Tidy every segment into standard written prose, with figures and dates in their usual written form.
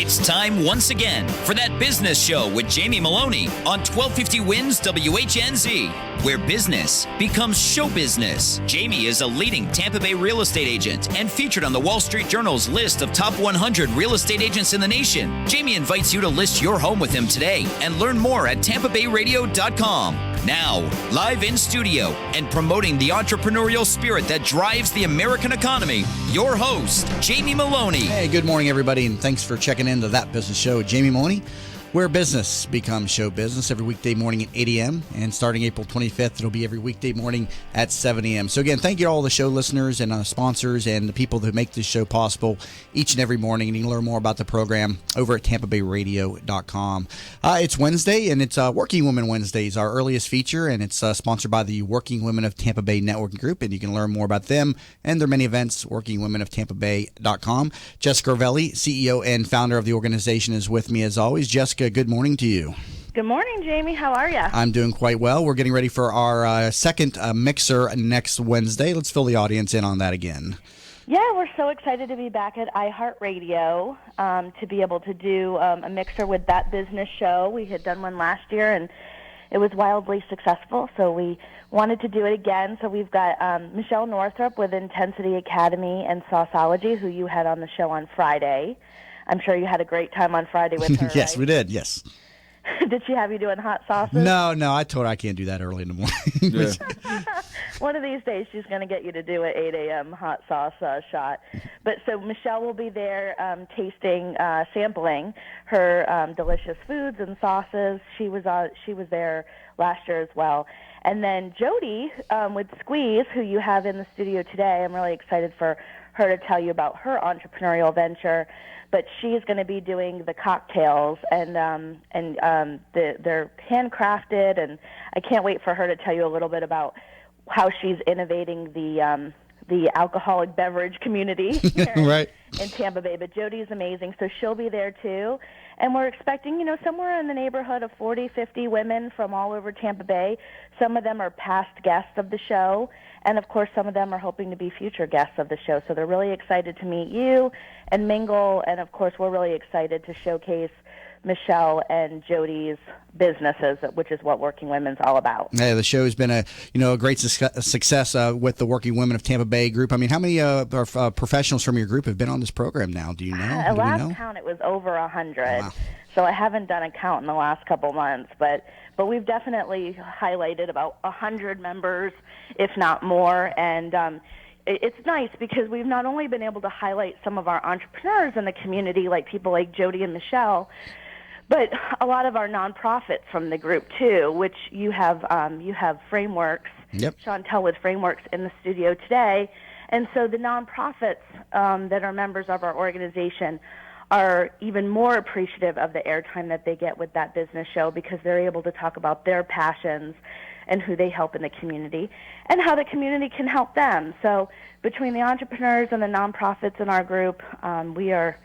It's time once again for That Business Show with Jamie Maloney on 1250 Wins WHNZ, where business becomes show business. Jamie is a leading Tampa Bay real estate agent and featured on the Wall Street Journal's list of top 100 real estate agents in the nation. Jamie invites you to list your home with him today and learn more at tampabayradio.com. Now, live in studio and promoting the entrepreneurial spirit that drives the American economy, your host, Jamie Maloney. Hey, good morning, everybody, and thanks for checking into That Business Show with Jamie Maloney, where business becomes show business, every weekday morning at 8 a.m. And starting April 25th, it'll be every weekday morning at 7 a.m. So again, thank you to all the show listeners and sponsors and the people that make this show possible each and every morning. And you can learn more about the program over at tampabayradio.com. It's Wednesday, and it's Working Women Wednesdays, our earliest feature, and it's sponsored by the Working Women of Tampa Bay Networking Group. And you can learn more about them and their many events, workingwomenoftampabay.com. Jessica Rivelli, CEO and founder of the organization, is with me as always. Jessica, good morning to you. Good morning, Jamie. How are you? I'm doing quite well. We're getting ready for our second mixer next Wednesday. Let's fill the audience in on that again. Yeah, we're so excited to be back at iHeartRadio to be able to do a mixer with That Business Show. We had done one last year, and it was wildly successful, so we wanted to do it again. So we've got Michelle Northrup with Intensity Academy and Sauceology, who you had on the show on Friday. I'm sure you had a great time on Friday with her, Yes, right? we did, yes. Did she have you doing hot sauces? No, I told her I can't do that early in the morning. Yeah. One of these days she's going to get you to do an 8 a.m. hot sauce shot. But so Michelle will be there sampling her delicious foods and sauces. She was there last year as well. And then Jody with Squeeze, who you have in the studio today, I'm really excited for her to tell you about her entrepreneurial venture. But she's going to be doing the cocktails, and they're handcrafted, and I can't wait for her to tell you a little bit about how she's innovating the alcoholic beverage community here Right. in Tampa Bay. But Jody's amazing, so she'll be there too. And we're expecting, somewhere in the neighborhood of 40, 50 women from all over Tampa Bay. Some of them are past guests of the show, and of course some of them are hoping to be future guests of the show. So they're really excited to meet you and mingle, and of course we're really excited to showcase Michelle and Jody's businesses, which is what Working Women's all about. Yeah, the show has been a great success with the Working Women of Tampa Bay group. I mean, how many professionals from your group have been on this program now? Do you know? At last count, it was over 100. Wow. So I haven't done a count in the last couple months, but we've definitely highlighted about 100 members, if not more, and it's nice because we've not only been able to highlight some of our entrepreneurs in the community, like people like Jody and Michelle, but a lot of our nonprofits from the group too, which you have Frameworks. Yep. Chantel with Frameworks in the studio today, and so the nonprofits that are members of our organization are even more appreciative of the airtime that they get with That Business Show because they're able to talk about their passions and who they help in the community and how the community can help them. So between the entrepreneurs and the nonprofits in our group, we are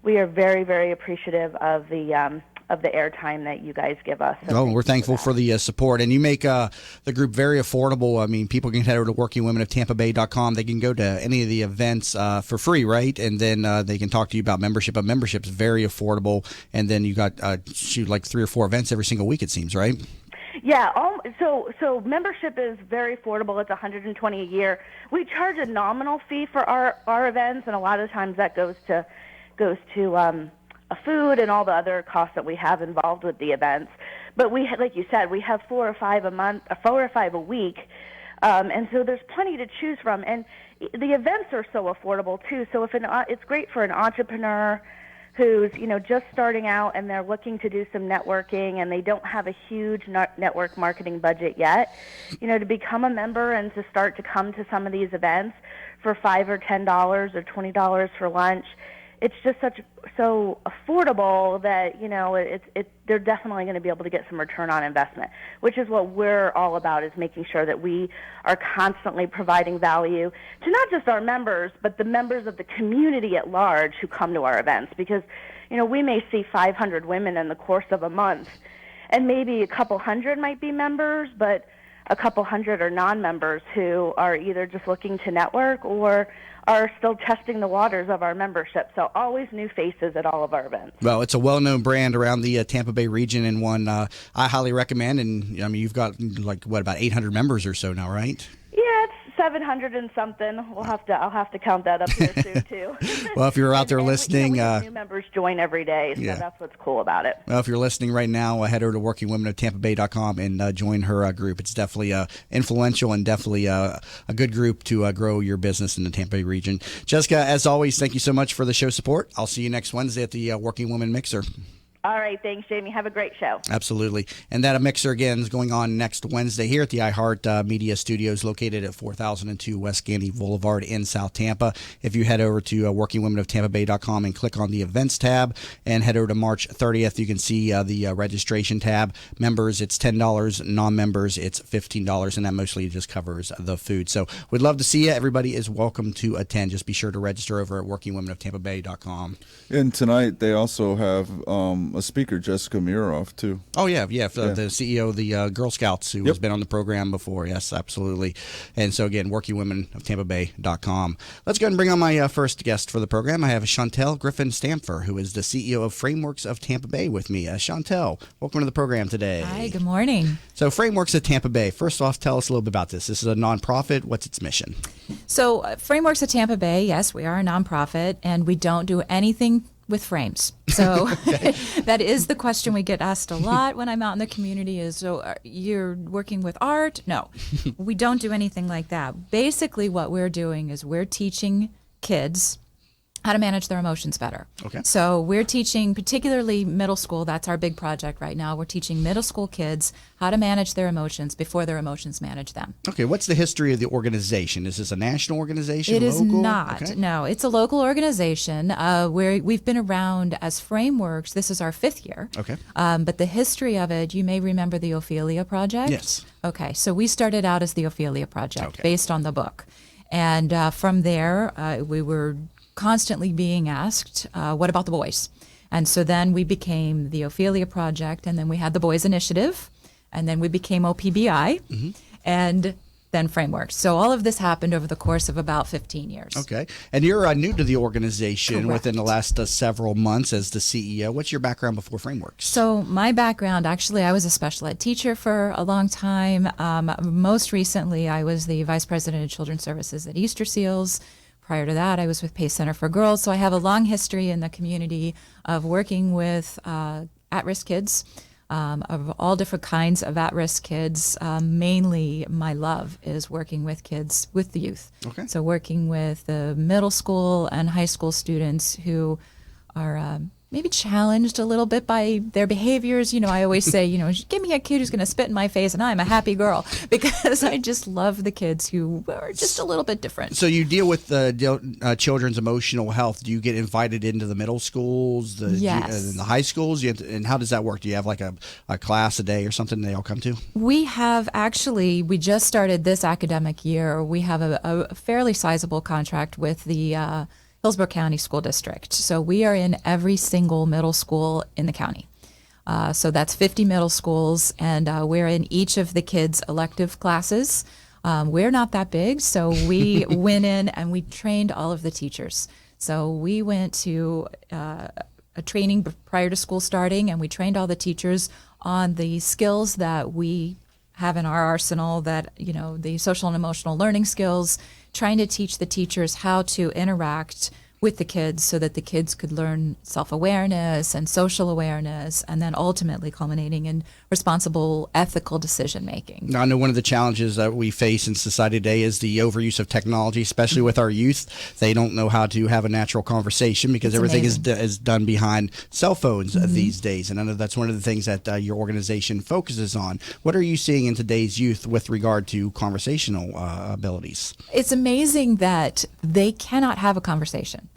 very, very appreciative of the airtime that you guys give us. Oh, we're thankful for the support. And you make the group very affordable. I mean, people can head over to workingwomenoftampabay.com. They can go to any of the events for free, right? And then they can talk to you about membership. But membership's very affordable. And then you got like 3 or 4 events every single week, it seems, right? Yeah, so membership is very affordable. It's $120 a year. We charge a nominal fee for our events, and a lot of times that goes to food and all the other costs that we have involved with the events. But we, like you said, we have 4 or 5 a month, 4 or 5 a week, and so there's plenty to choose from. And the events are so affordable too. So it's great for an entrepreneur who's just starting out and they're looking to do some networking and they don't have a huge network marketing budget yet, to become a member and to start to come to some of these events for $5 or $10 or $20 for lunch. It's just so affordable that they're definitely going to be able to get some return on investment, which is what we're all about, is making sure that we are constantly providing value to not just our members, but the members of the community at large who come to our events. Because we may see 500 women in the course of a month, and maybe a couple hundred might be members, but a couple hundred are non-members who are either just looking to network or are still testing the waters of our membership. So always new faces at all of our events. Well, it's a well-known brand around the Tampa Bay region, and one I highly recommend. And I mean, you've got about 800 members or so now, right? Yeah, it's 700 and something. I'll have to count that up here soon too. Well, if you're out there listening, we have new members join every day, so that's what's cool about it. Well, if you're listening right now, head over to workingwomenoftampabay.com and join her group. It's definitely influential and definitely a good group to grow your business in the Tampa Bay region. Jessica, as always, thank you so much for the show support. I'll see you next Wednesday at the Working Women Mixer. All right. Thanks, Jamie. Have a great show. Absolutely. And that mixer, again, is going on next Wednesday here at the iHeart Media Studios located at 4002 West Gandy Boulevard in South Tampa. If you head over to workingwomenoftampabay.com and click on the events tab and head over to March 30th, you can see the registration tab. Members, it's $10. Non-members, it's $15. And that mostly just covers the food. So we'd love to see you. Everybody is welcome to attend. Just be sure to register over at workingwomenoftampabay.com. And tonight they also have a speaker, Jessica Muroff, too. Oh, yeah, the CEO of the Girl Scouts who has been on the program before. Yes, absolutely. And so, again, workingwomenoftampabay.com. Let's go ahead and bring on my first guest for the program. I have Chantel Griffin-Stamfer, who is the CEO of Frameworks of Tampa Bay with me. Chantel, welcome to the program today. Hi, good morning. So, Frameworks of Tampa Bay, first off, tell us a little bit about this. This is a nonprofit. What's its mission? So, Frameworks of Tampa Bay, yes, we are a nonprofit, and we don't do anything with frames. So that is the question we get asked a lot when I'm out in the community is, so you're working with art? No, we don't do anything like that. Basically what we're doing is we're teaching kids how to manage their emotions better. Okay. So we're teaching particularly middle school. That's our big project right now. We're teaching middle school kids how to manage their emotions before their emotions manage them. Okay. What's the history of the organization? Is this a national organization? It is local? not. Okay. No, it's a local organization where we've been around as Frameworks. This is our 5th year. Okay. But the history of it, you may remember the Ophelia Project. Yes. Okay. So we started out as the Ophelia Project based on the book. And from there, we were constantly being asked, what about the boys? And so then we became the Ophelia Project, and then we had the Boys Initiative, and then we became OPBI, and then Frameworks. So all of this happened over the course of about 15 years. Okay. And you're new to the organization. Correct. Within the last several months as the CEO. What's your background before Frameworks? So my background, actually, I was a special ed teacher for a long time. Most recently, I was the Vice President of Children's Services at Easter Seals. Prior to that, I was with Pace Center for Girls. So I have a long history in the community of working with at-risk kids, of all different kinds of at-risk kids. Mainly, my love is working with kids, with the youth. Okay. So working with the middle school and high school students who are maybe challenged a little bit by their behaviors. You know, I always say, give me a kid who's going to spit in my face and I'm a happy girl, because I just love the kids who are just a little bit different. So you deal with children's emotional health. Do you get invited into the middle schools, Yes. the high schools? And how does that work? Do you have like a class a day or something they all come to? We have actually, we just started this academic year. We have a fairly sizable contract with the Hillsborough County School District. So we are in every single middle school in the county. So that's 50 middle schools, and we're in each of the kids' elective classes. We're not that big, so we went in and we trained all of the teachers. So we went to a training prior to school starting, and we trained all the teachers on the skills that we have in our arsenal, that, the social and emotional learning skills, trying to teach the teachers how to interact with the kids so that the kids could learn self-awareness and social awareness, and then ultimately culminating in responsible, ethical decision-making. Now, I know one of the challenges that we face in society today is the overuse of technology, especially with our youth. They don't know how to have a natural conversation because everything is done behind cell phones these days. And I know that's one of the things that your organization focuses on. What are you seeing in today's youth with regard to conversational abilities? It's amazing that they cannot have a conversation.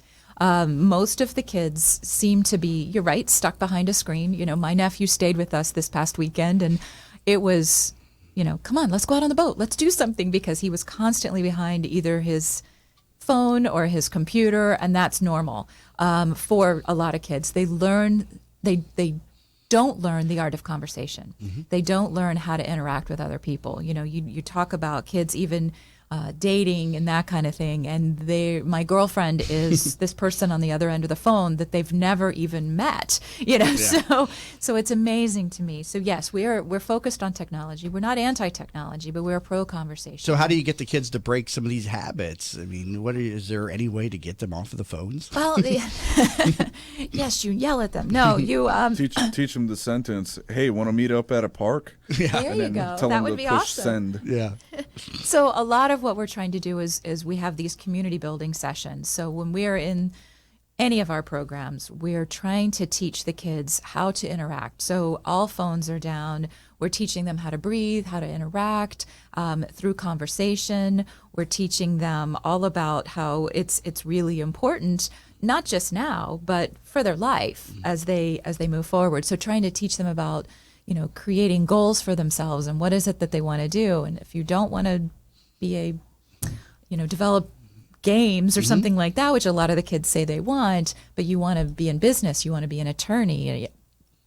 Most of the kids seem to be, you're right, stuck behind a screen. My nephew stayed with us this past weekend, and it was, come on, let's go out on the boat. Let's do something, because he was constantly behind either his phone or his computer, and that's normal for a lot of kids. They learn, they don't learn the art of conversation. They don't learn how to interact with other people. You know, you talk about kids even dating and that kind of thing, and my girlfriend is this person on the other end of the phone that they've never even met. You know, so it's amazing to me. So yes, we're focused on technology. We're not anti-technology, but we're pro-conversation. So how do you get the kids to break some of these habits? I mean, is there any way to get them off of the phones? Well, yes, you yell at them. No, you teach them the sentence, "Hey, want to meet up at a park?" There you go. Tell That them would to be push awesome. send. Yeah. So a lot of what we're trying to do is we have these community building sessions. So when we're in any of our programs, we're trying to teach the kids how to interact. So all phones are down. We're teaching them how to breathe, how to interact through conversation. We're teaching them all about how it's really important, not just now, but for their life as they move forward. So trying to teach them about, you know, creating goals for themselves and what is it that they want to do. And if you don't want to be develop games or something like that, which a lot of the kids say they want, but you want to be in business, you want to be an attorney,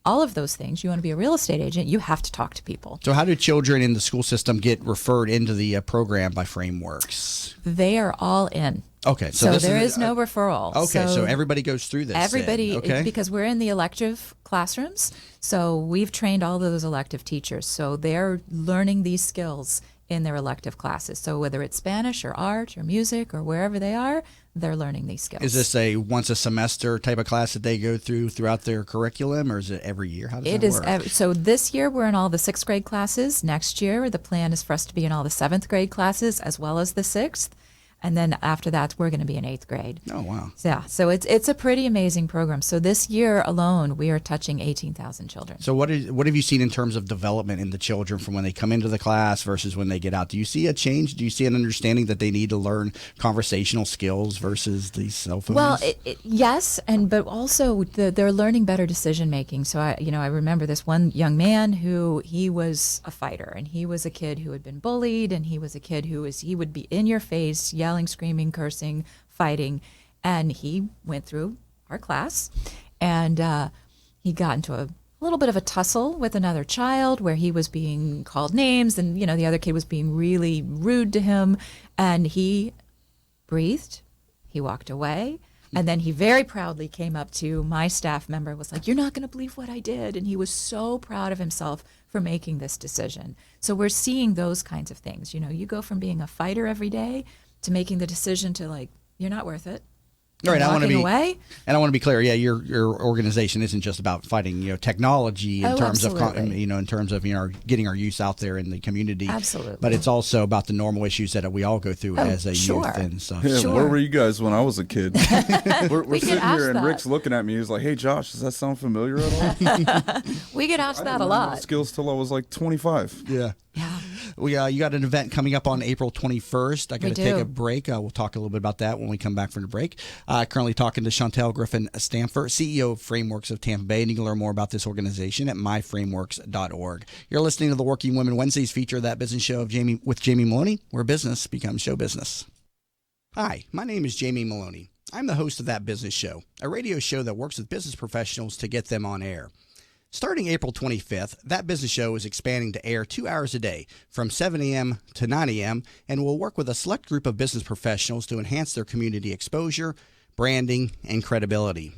all of those things, you want to be a real estate agent, you have to talk to people. So how do children in the school system get referred into the program by Frameworks? They are all in. Okay. So there is no referral. Okay, so everybody goes through this. Everybody, okay. Because we're in the elective classrooms, so we've trained all of those elective teachers. So they're learning these skills in their elective classes. So whether it's Spanish or art or music or wherever they are, they're learning these skills. Is this a once a semester type of class that they go through throughout their curriculum, or is it every year? How does that work? So this year we're in all the 6th grade classes. Next year the plan is for us to be in all the 7th grade classes as well as the 6th. And then after that, we're going to be in 8th grade. Oh, wow. So it's a pretty amazing program. So this year alone, we are touching 18,000 children. So what have you seen in terms of development in the children from when they come into the class versus when they get out? Do you see a change? Do you see an understanding that they need to learn conversational skills versus these cell phones? Well, yes, but also they're learning better decision making. So I remember this one young man who he was a fighter, and he was a kid who had been bullied, and he was a kid he would be in your face, yelling, screaming, cursing, fighting, and he went through our class, and he got into a little bit of a tussle with another child where he was being called names, and the other kid was being really rude to him, and he breathed, he walked away, and then he very proudly came up to my staff member and was like, "You're not going to believe what I did," and he was so proud of himself for making this decision. So we're seeing those kinds of things. You go from being a fighter every day to making the decision to you're not worth it. All right, I want to be clear. Yeah, your organization isn't just about fighting, technology in terms absolutely. of, in terms of getting our youth out there in the community. Absolutely. But it's also about the normal issues that we all go through as a sure. youth and stuff. Yeah, Sure. where were you guys when I was a kid? We're sitting ask here and that. Rick's looking at me. He's like, "Hey, Josh, does that sound familiar at all?" We get asked that a I lot. skills till I was like 25. Yeah. Yeah. You got an event coming up on April 21st. I got to take do. a break. We'll talk a little bit about that when we come back from the break. Currently talking to Chantel Griffin-Stamfer, CEO of Frameworks of Tampa Bay, and you can learn more about this organization at myframeworks.org. You're listening to the Working Women Wednesdays feature of That Business Show with Jamie Maloney, where business becomes show business. Hi, my name is Jamie Maloney. I'm the host of That Business Show, a radio show that works with business professionals to get them on air. Starting April 25th, That Business Show is expanding to air 2 hours a day from 7 a.m. to 9 a.m. and will work with a select group of business professionals to enhance their community exposure, branding, and credibility.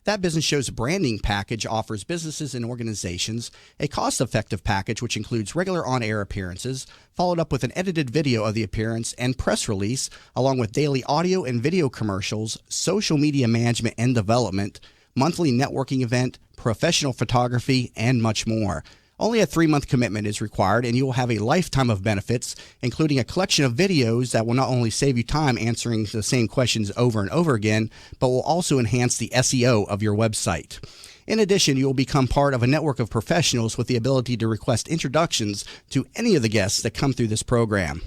That Business Show's branding package offers businesses and organizations a cost-effective package which includes regular on-air appearances, followed up with an edited video of the appearance and press release, along with daily audio and video commercials, social media management and development, monthly networking event, professional photography, and much more. Only a 3-month commitment is required, and you will have a lifetime of benefits, including a collection of videos that will not only save you time answering the same questions over and over again, but will also enhance the SEO of your website. In addition, you will become part of a network of professionals with the ability to request introductions to any of the guests that come through this program.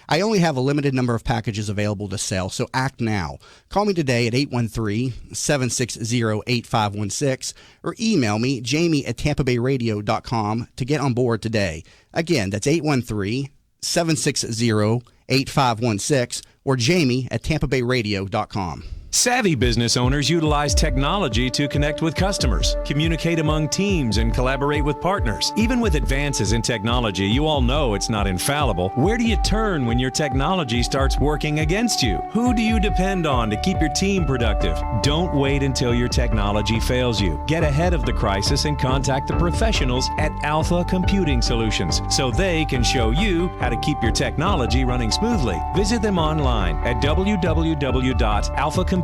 I only have a limited number of packages available to sell, so act now. Call me today at 813-760-8516 or email me, jamie@tampabayradio.com, to get on board today. Again, that's 813-760-8516 or jamie@tampabayradio.com. Savvy business owners utilize technology to connect with customers, communicate among teams, and collaborate with partners. Even with advances in technology, you all know it's not infallible. Where do you turn when your technology starts working against you? Who do you depend on to keep your team productive? Don't wait until your technology fails you. Get ahead of the crisis and contact the professionals at Alpha Computing Solutions so they can show you how to keep your technology running smoothly. Visit them online at www.alphacomputing.com.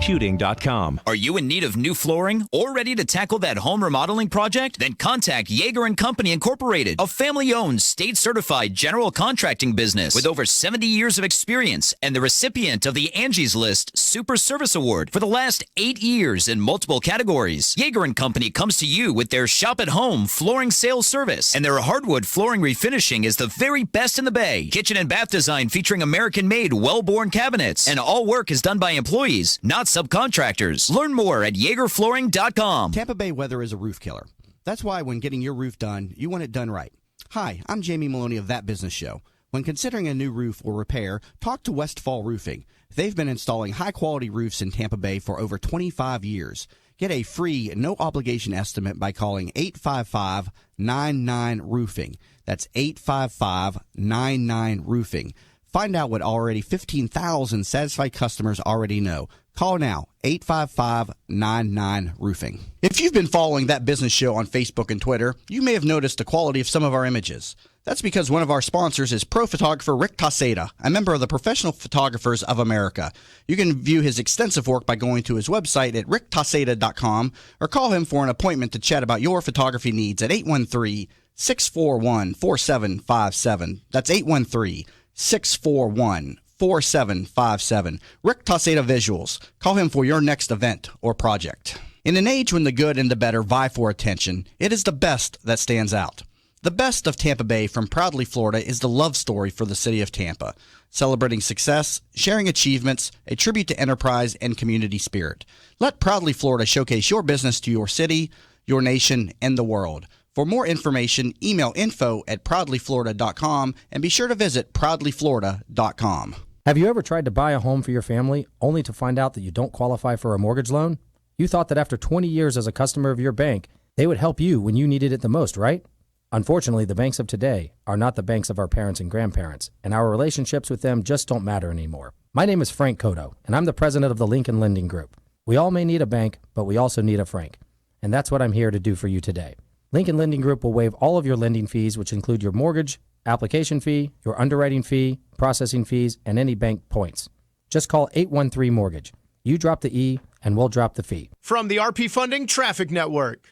Are you in need of new flooring or ready to tackle that home remodeling project? Then contact Yeager & Company Incorporated, a family-owned, state-certified general contracting business with over 70 years of experience and the recipient of the Angie's List Super Service Award for the last 8 years in multiple categories. Yeager & Company comes to you with their shop-at-home flooring sales service, and their hardwood flooring refinishing is the very best in the Bay. Kitchen and bath design featuring American-made, well-born cabinets, and all work is done by employees, not subcontractors. Learn more at YeagerFlooring.com. Tampa Bay weather is a roof killer. That's why when getting your roof done, you want it done right. Hi, I'm Jamie Maloney of That Business Show. When considering a new roof or repair, talk to Westfall Roofing. They've been installing high-quality roofs in Tampa Bay for over 25 years. Get a free, no-obligation estimate by calling 855-99-ROOFING. That's 855-99-ROOFING. Find out what already 15,000 satisfied customers already know. Call now, 855-99-ROOFING. If you've been following That Business Show on Facebook and Twitter, you may have noticed the quality of some of our images. That's because one of our sponsors is pro photographer Rick Taseda, a member of the Professional Photographers of America. You can view his extensive work by going to his website at ricktaseda.com or call him for an appointment to chat about your photography needs at 813-641-4757. That's 813-641-4757. Rick Taseda Visuals. Call him for your next event or project. In an age when the good and the better vie for attention, it is the best that stands out. The best of Tampa Bay from Proudly Florida is the love story for the city of Tampa, celebrating success, sharing achievements, a tribute to enterprise and community spirit. Let Proudly Florida showcase your business to your city, your nation, and the world. For more information, email info@proudlyflorida.com and be sure to visit proudlyflorida.com. Have you ever tried to buy a home for your family only to find out that you don't qualify for a mortgage loan? You thought that after 20 years as a customer of your bank, they would help you when you needed it the most, right? Unfortunately, the banks of today are not the banks of our parents and grandparents, and our relationships with them just don't matter anymore. My name is Frank Cotto, and I'm the president of the Lincoln Lending Group. We all may need a bank, but we also need a Frank, and that's what I'm here to do for you today. Lincoln Lending Group will waive all of your lending fees, which include your mortgage, application fee, your underwriting fee, processing fees, and any bank points. Just call 813-MORTGAGE. You drop the E, and we'll drop the fee. From the RP Funding Traffic Network.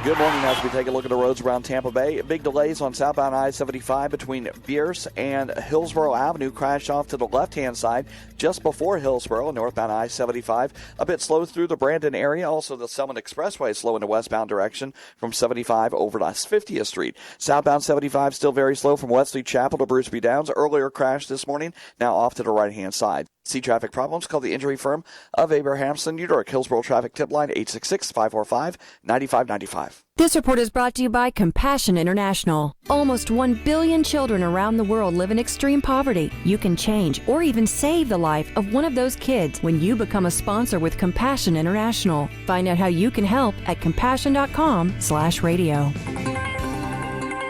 Good morning. As we take a look at the roads around Tampa Bay, big delays on southbound I-75 between Bierce and Hillsborough Avenue. Crash off to the left-hand side just before Hillsborough. Northbound I-75 a bit slow through the Brandon area. Also, the Selman Expressway slow in the westbound direction from 75 over to 50th Street. Southbound 75 still very slow from Wesley Chapel to Bruce B. Downs. Earlier crash this morning, now off to the right-hand side. See traffic problems? Call the injury firm of Abrahamson, New York. Hillsborough Traffic Tip Line 866-545-9595. This report is brought to you by Compassion International. Almost 1 billion children around the world live in extreme poverty. You can change or even save the life of one of those kids when you become a sponsor with Compassion International. Find out how you can help at compassion.com/radio.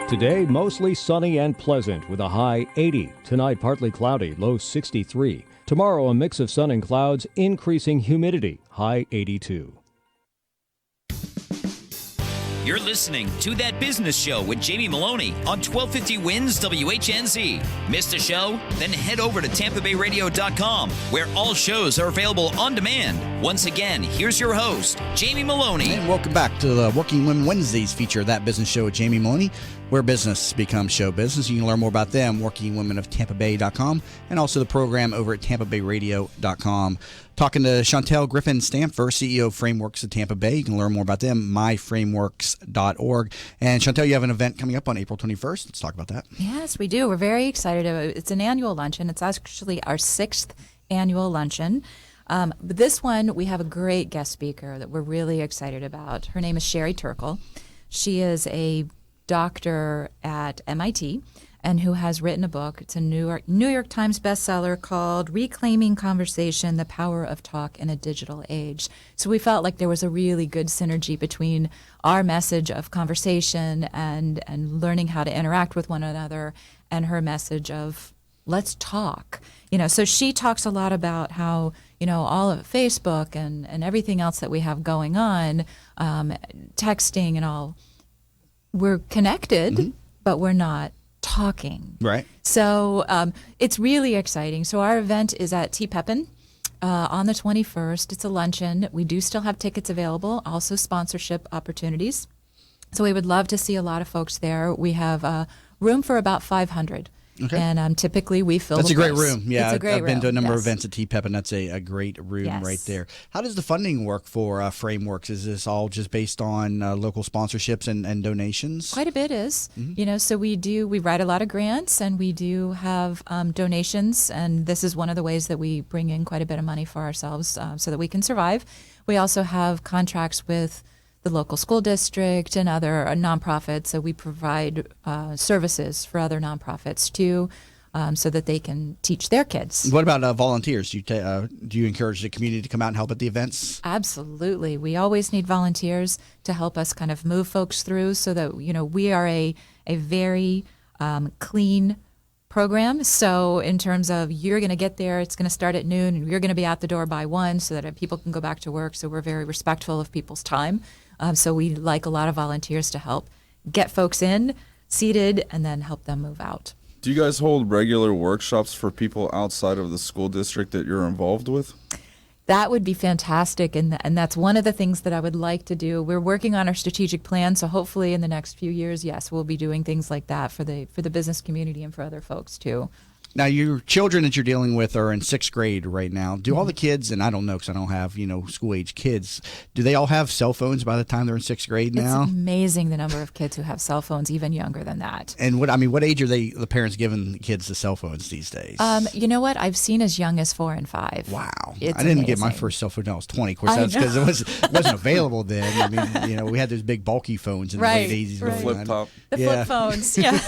Today, mostly sunny and pleasant with a high 80. Tonight, partly cloudy, low 63. Tomorrow, a mix of sun and clouds, increasing humidity, high 82. You're listening to That Business Show with Jamie Maloney on 1250 Wins WHNZ. Missed a show? Then head over to TampaBayRadio.com, where all shows are available on demand. Once again, here's your host, Jamie Maloney. And welcome back to the Working Women Wednesdays feature of That Business Show with Jamie Maloney, where business becomes show business. You can learn more about them, WorkingWomenOfTampaBay.com, and also the program over at TampaBayRadio.com. Talking to Chantel Griffin-Stamfer, CEO of Frameworks of Tampa Bay. You can learn more about them, myframeworks.org. And Chantel, you have an event coming up on April 21st. Let's talk about that. Yes, we do. We're very excited. It's an annual luncheon. It's actually our 6th annual luncheon. But this one, we have a great guest speaker that we're really excited about. Her name is Sherry Turkle. She is a doctor at MIT, and who has written a book. It's a New York Times bestseller called Reclaiming Conversation, The Power of Talk in a Digital Age. So we felt like there was a really good synergy between our message of conversation and learning how to interact with one another and her message of let's talk. So she talks a lot about how, all of Facebook and everything else that we have going on, texting and all, we're connected, but we're not talking. Right. So it's really exciting. So our event is at T. Pepin on the 21st. It's a luncheon. We do still have tickets available, also sponsorship opportunities. So we would love to see a lot of folks there. We have room for about 500. Okay. And typically we fill That's the a great place. room. Yeah, it's a great I've been to a number of yes. events at TPEP, and that's a great room right there. How does the funding work for Frameworks? Is this all just based on local sponsorships and donations? Quite a bit is. So we write a lot of grants, and we do have donations, and this is one of the ways that we bring in quite a bit of money for ourselves so that we can survive. We also have contracts with the local school district and other nonprofits. So we provide services for other nonprofits too, so that they can teach their kids. What about volunteers? Do you encourage the community to come out and help at the events? Absolutely. We always need volunteers to help us kind of move folks through so that, we are a very clean program. So in terms of you're going to get there, it's going to start at noon, and you're going to be out the door by 1 so that people can go back to work. So we're very respectful of people's time. So we like a lot of volunteers to help get folks in, seated, and then help them move out. Do you guys hold regular workshops for people outside of the school district that you're involved with? That would be fantastic, and that's one of the things that I would like to do. We're working on our strategic plan, so hopefully in the next few years, yes, we'll be doing things like that for the business community and for other folks too. Now, your children that you're dealing with are in 6th grade right now. Do all the kids, and I don't know because I don't have, school-age kids, do they all have cell phones by the time they're in 6th grade now? It's amazing the number of kids who have cell phones, even younger than that. And what age are the parents giving the kids the cell phones these days? You know what? I've seen as young as 4 and 5. Wow. It's I didn't get amazing. my first cell phone until I was 20. Of course, that's because it wasn't available then. I mean, we had those big bulky phones in the late 80s. The flip top. The flip phones, yeah.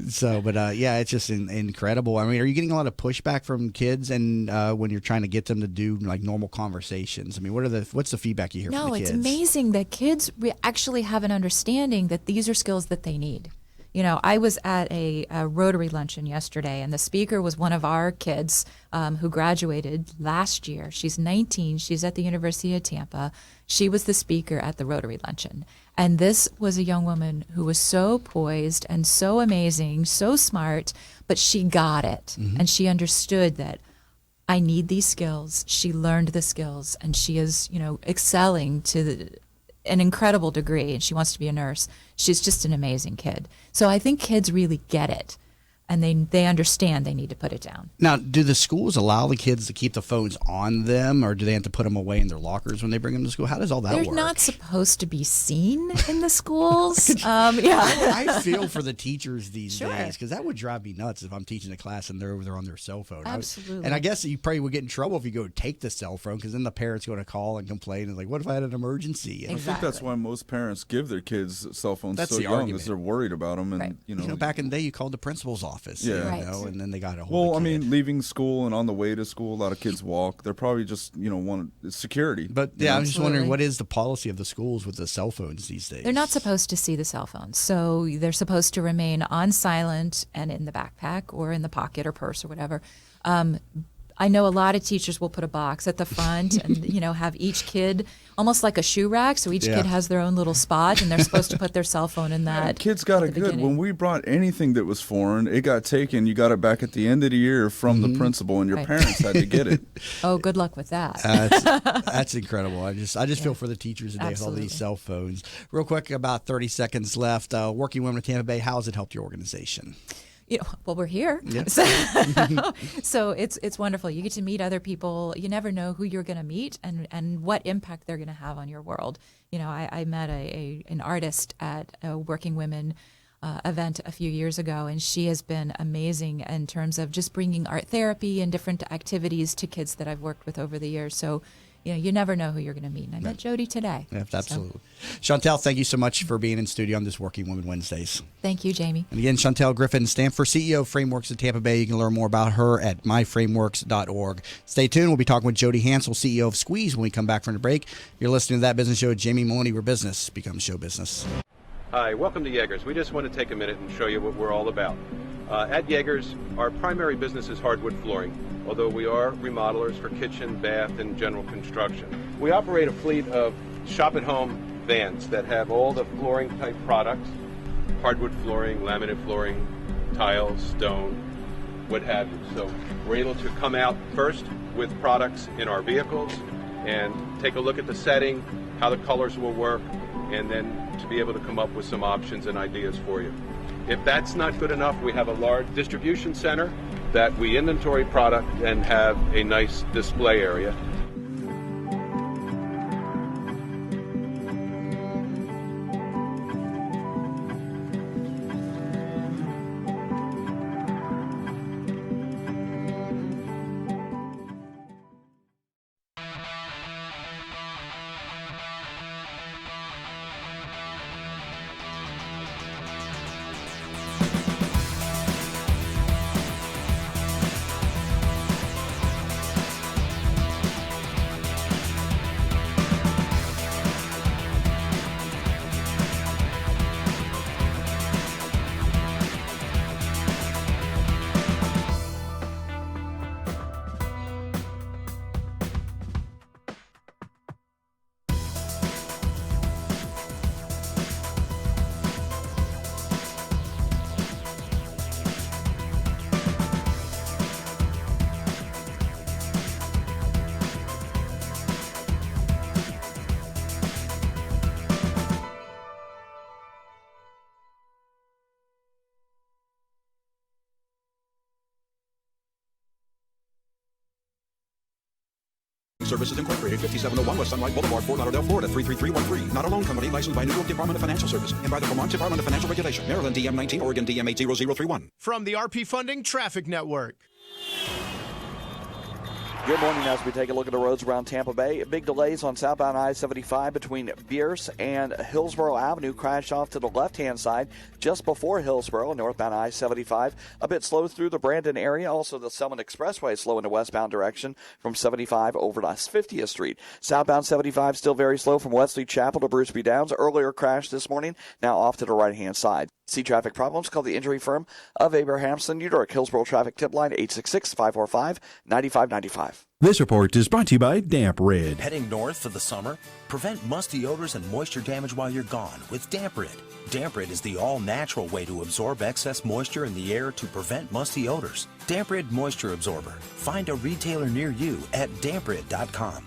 So, but it's just incredible. I mean, are you getting a lot of pushback from kids and when you're trying to get them to do like normal conversations? I mean, what's the feedback you hear from the kids? No, it's amazing that kids actually have an understanding that these are skills that they need. I was at a Rotary luncheon yesterday, and the speaker was one of our kids who graduated last year. She's 19. She's at the University of Tampa. She was the speaker at the Rotary luncheon. And this was a young woman who was so poised and so amazing, so smart, but she got it. And she understood that I need these skills. She learned the skills, and she is, excelling to an incredible degree, and she wants to be a nurse. She's just an amazing kid. So I think kids really get it, and they understand they need to put it down. Now, do the schools allow the kids to keep the phones on them, or do they have to put them away in their lockers when they bring them to school? How does all that work? They're not supposed to be seen in the schools. I feel for the teachers these Sure. days, because that would drive me nuts if I'm teaching a class and they're over there on their cell phone. Absolutely. And I guess you probably would get in trouble if you go take the cell phone, because then the parents go to call and complain and like, what if I had an emergency? I think that's why most parents give their kids cell phones That's so the young, argument. because they're worried about them. And Right. Back in the day, you called the principal's office. Yeah. Right. And then they got a hold Well, of I the kid. mean, leaving school and on the way to school, a lot of kids walk. They're probably just, want security. But you yeah, know? I'm just wondering, what is the policy of the schools with the cell phones these days? They're not supposed to see the cell phones. So they're supposed to remain on silent and in the backpack or in the pocket or purse or whatever. I know a lot of teachers will put a box at the front and, have each kid almost like a shoe rack. So each kid has their own little spot, and they're supposed to put their cell phone in that. And kids got it good. beginning. When we brought anything that was foreign, it got taken. You got it back at the end of the year from the principal, and your Right. parents had to get it. Oh, good luck with that. That's incredible. I just feel for the teachers today with all these cell phones. Real quick, about 30 seconds left. Working Women of Tampa Bay, how has it helped your organization? Well, we're here. Yeah. So it's wonderful. You get to meet other people. You never know who you're going to meet and what impact they're going to have on your world. I met an artist at a Working Women event a few years ago, and she has been amazing in terms of just bringing art therapy and different activities to kids that I've worked with over the years. So, you never know who you're going to meet. And I met Jody today. Yeah, absolutely. So. Chantel, thank you so much for being in studio on this Working Women Wednesdays. Thank you, Jamie. And again, Chantel Griffin, Stanford CEO of Frameworks of Tampa Bay. You can learn more about her at myframeworks.org. Stay tuned. We'll be talking with Jody Hansel, CEO of Squeeze, when we come back from the break. You're listening to That Business Show with Jamie Maloney, where business becomes show business. Hi, welcome to Yeager's. We just want to take a minute and show you what we're all about. At Yeager's, our primary business is hardwood flooring, although we are remodelers for kitchen, bath, and general construction. We operate a fleet of shop-at-home vans that have all the flooring-type products, hardwood flooring, laminate flooring, tiles, stone, what have you. So we're able to come out first with products in our vehicles and take a look at the setting, how the colors will work, and then to be able to come up with some options and ideas for you. If that's not good enough, we have a large distribution center that we inventory product and have a nice display area. Services Incorporated, 5701 West Sunlight Boulevard, Fort Lauderdale, Florida, 33313. Not a loan company licensed by New York Department of Financial Services and by the Vermont Department of Financial Regulation. Maryland DM 19, Oregon DM 80031. From the RP Funding Traffic Network. Good morning. As we take a look at the roads around Tampa Bay, big delays on southbound I-75 between Bierce and Hillsborough Avenue. Crash off to the left-hand side just before Hillsborough. Northbound I-75 a bit slow through the Brandon area. Also, the Selman Expressway slow in the westbound direction from 75 over to 50th Street. Southbound 75 still very slow from Wesley Chapel to Bruceby Downs. Earlier crash this morning, now off to the right-hand side. See traffic problems? Call the injury firm of Abrahamson, New York. Hillsborough traffic tip line 866-545-9595. This report is brought to you by Damp Rid. Heading north for the summer? Prevent musty odors and moisture damage while you're gone with Damp Rid. Damp Rid is the all-natural way to absorb excess moisture in the air to prevent musty odors. Damp Rid Moisture Absorber. Find a retailer near you at damprid.com.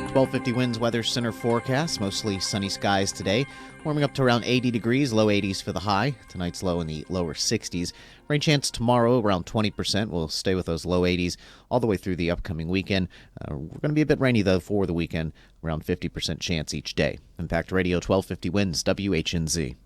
1250 winds weather center forecast. Mostly sunny skies today. Warming up to around 80 degrees, low 80s for the high. Tonight's low in the lower 60s. Rain chance tomorrow around 20%. We'll stay with those low 80s all the way through the upcoming weekend. We're going to be a bit rainy, though, for the weekend. Around 50% chance each day. Impact Radio 1250 winds, WHNZ.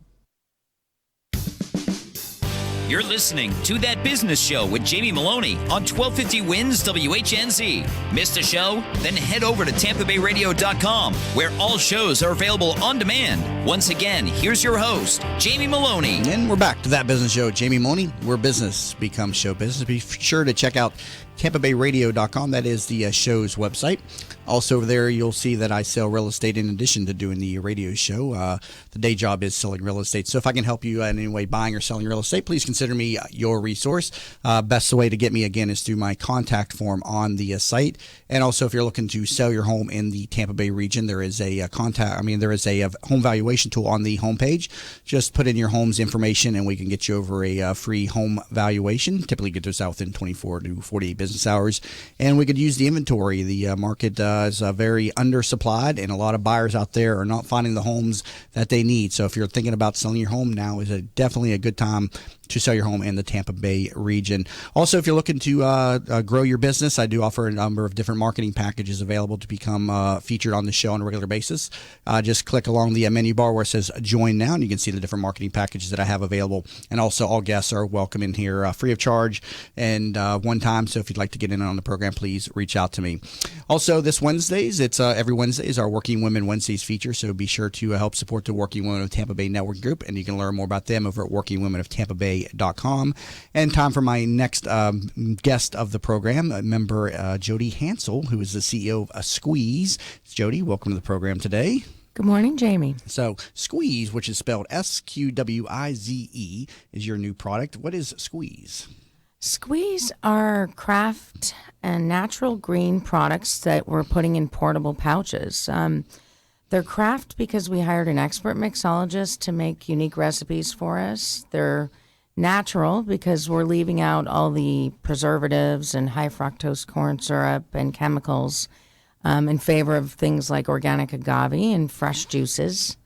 You're listening to That Business Show with Jamie Maloney on 1250 Wins WHNZ. Missed a show? Then head over to TampaBayRadio.com, where all shows are available on demand. Once again, here's your host, Jamie Maloney. And we're back to That Business Show with Jamie Maloney, where business becomes show business. Be sure to check out TampaBayRadio.com. That is the show's website. Also over there, you'll see that I sell real estate in addition to doing the radio show. The day job is selling real estate. So if I can help you in any way buying or selling real estate, please consider me your resource. Best way to get me, again, is through my contact form on the site. And also, if you're looking to sell your home in the Tampa Bay region, there is a there is a home valuation tool on the homepage. Just put in your home's information and we can get you over a free home valuation. Typically get those out within 24 to 48 business hours. And we could use the inventory. The market is very undersupplied, and a lot of buyers out there are not finding the homes that they need. So if you're thinking about selling your home, now is definitely a good time to sell your home in the Tampa Bay region. Also, if you're looking to grow your business, I do offer a number of different marketing packages available to become featured on the show on a regular basis. Just click along the menu bar where it says Join Now, and you can see the different marketing packages that I have available. And also, all guests are welcome in here free of charge and one time. So if you'd like to get in on the program, please reach out to me. Also, this Wednesdays, it's every Wednesday is our Working Women Wednesdays feature. So be sure to help support the Working Women of Tampa Bay Network Group, and you can learn more about them over at workingwomenoftampabay.com. And time for my next guest of the program, member Jody Hansel, who is the CEO of Squeeze. Jody, welcome to the program today. Good morning, Jamie. So Squeeze, which is spelled SQWIZE, is your new product. What is Squeeze? Squeeze are craft and natural green products that we're putting in portable pouches. They're craft because we hired an expert mixologist to make unique recipes for us. They're natural because we're leaving out all the preservatives and high fructose corn syrup and chemicals in favor of things like organic agave and fresh juices.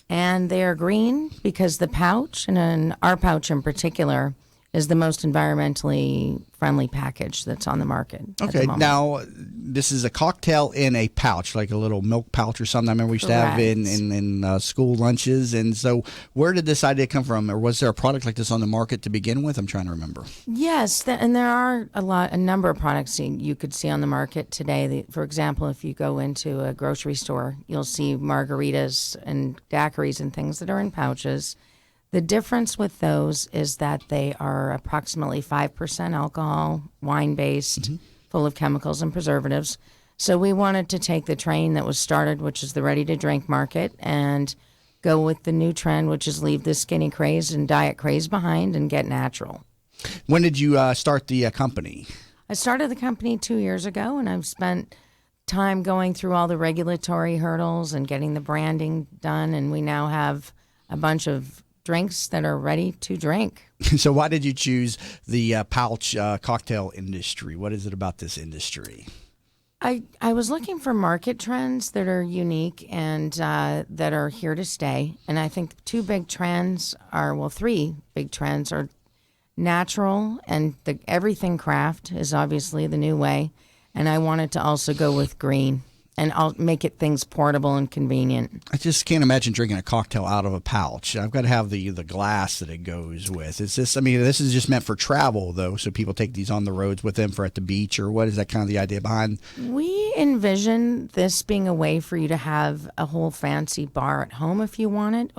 And they are green because the pouch, and our pouch in particular, is the most environmentally friendly package that's on the market. Okay, now this is a cocktail in a pouch, like a little milk pouch or something. I remember we used to have in school lunches. And so where did this idea come from? Or was there a product like this on the market to begin with? I'm trying to remember. Yes, and there are a number of products you could see on the market today. For example, if you go into a grocery store, you'll see margaritas and daiquiris and things that are in pouches. The difference with those is that they are approximately 5% alcohol, wine-based, full of chemicals and preservatives. So we wanted to take the train that was started, which is the ready-to-drink market, and go with the new trend, which is leave the skinny craze and diet craze behind and get natural. When did you start the company? I started the company 2 years ago, and I've spent time going through all the regulatory hurdles and getting the branding done, and we now have a bunch of drinks that are ready to drink. So why did you choose the pouch cocktail industry? What is it about this industry? I was looking for market trends that are unique and that are here to stay. And I think three big trends are natural, and everything craft is obviously the new way. And I wanted to also go with green. And I'll make things portable and convenient. I just can't imagine drinking a cocktail out of a pouch. I've got to have the glass that it goes with. This is just meant for travel, though, so people take these on the roads with them for at the beach, or what is that kind of the idea behind? We envision this being a way for you to have a whole fancy bar at home if you want it.